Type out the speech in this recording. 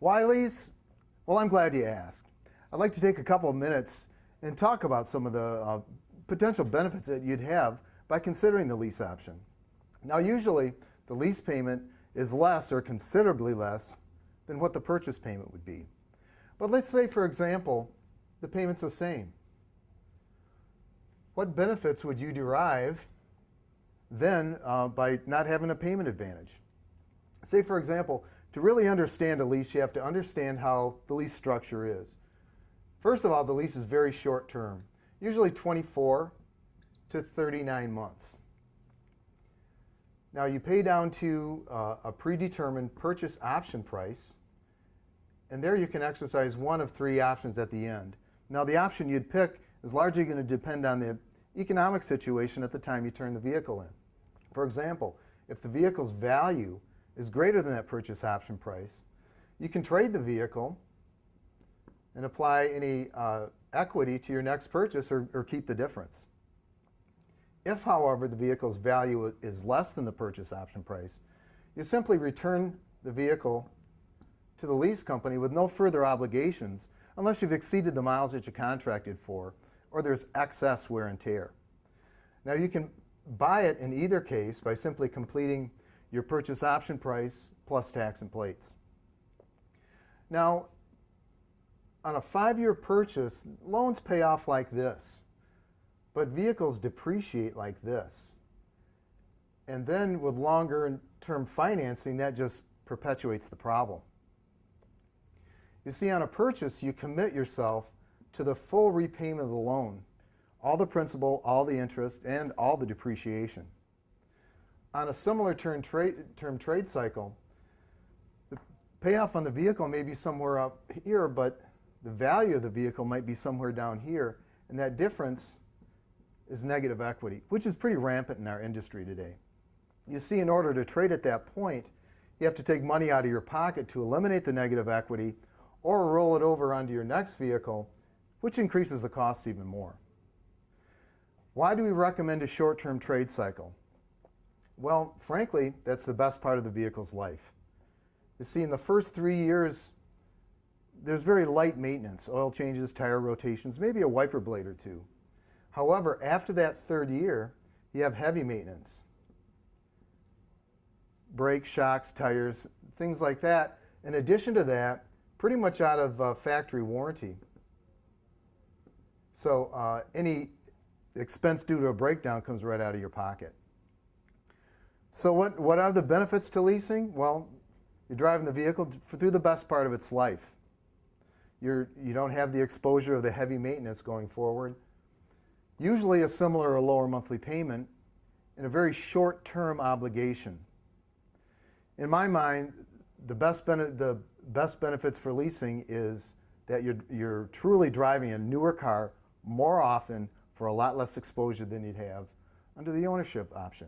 Why lease? Well, I'm glad you asked. I'd like to take a couple of minutes and talk about some of the potential benefits that you'd have by considering the lease option. Now, usually the lease payment is less or considerably less than what the purchase payment would be. But let's say, for example, the payment's the same. What benefits would you derive then by not having a payment advantage? Say, for example, to really understand a lease, you have to understand how the lease structure is. First of all, the lease is very short term, usually 24 to 39 months. Now, you pay down to a predetermined purchase option price, and there you can exercise one of three options at the end. Now, the option you'd pick is largely going to depend on the economic situation at the time you turn the vehicle in. For example, if the vehicle's value is greater than that purchase option price, you can trade the vehicle and apply any equity to your next purchase or keep the difference. If, however, the vehicle's value is less than the purchase option price, you simply return the vehicle to the lease company with no further obligations unless you've exceeded the miles that you contracted for or there's excess wear and tear. Now, you can buy it in either case by simply completing your purchase option price plus tax and plates. Now, on a 5-year purchase, loans pay off like this, but vehicles depreciate like this. And then with longer term financing, that just perpetuates the problem. You see, on a purchase, you commit yourself to the full repayment of the loan, all the principal, all the interest, and all the depreciation. On a similar term trade cycle, the payoff on the vehicle may be somewhere up here, but the value of the vehicle might be somewhere down here, and that difference is negative equity, which is pretty rampant in our industry today. You see, in order to trade at that point, you have to take money out of your pocket to eliminate the negative equity or roll it over onto your next vehicle, which increases the costs even more. Why do we recommend a short-term trade cycle? Well, frankly, that's the best part of the vehicle's life. You see, in the first 3 years, there's very light maintenance, oil changes, tire rotations, maybe a wiper blade or two. However, after that 3rd year, you have heavy maintenance. Brakes, shocks, tires, things like that. In addition to that, pretty much out of factory warranty. So any expense due to a breakdown comes right out of your pocket. So what are the benefits to leasing? Well, you're driving the vehicle through the best part of its life. You don't have the exposure of the heavy maintenance going forward. Usually a similar or lower monthly payment and a very short-term obligation. In my mind, the best benefits for leasing is that you're truly driving a newer car more often for a lot less exposure than you'd have under the ownership option.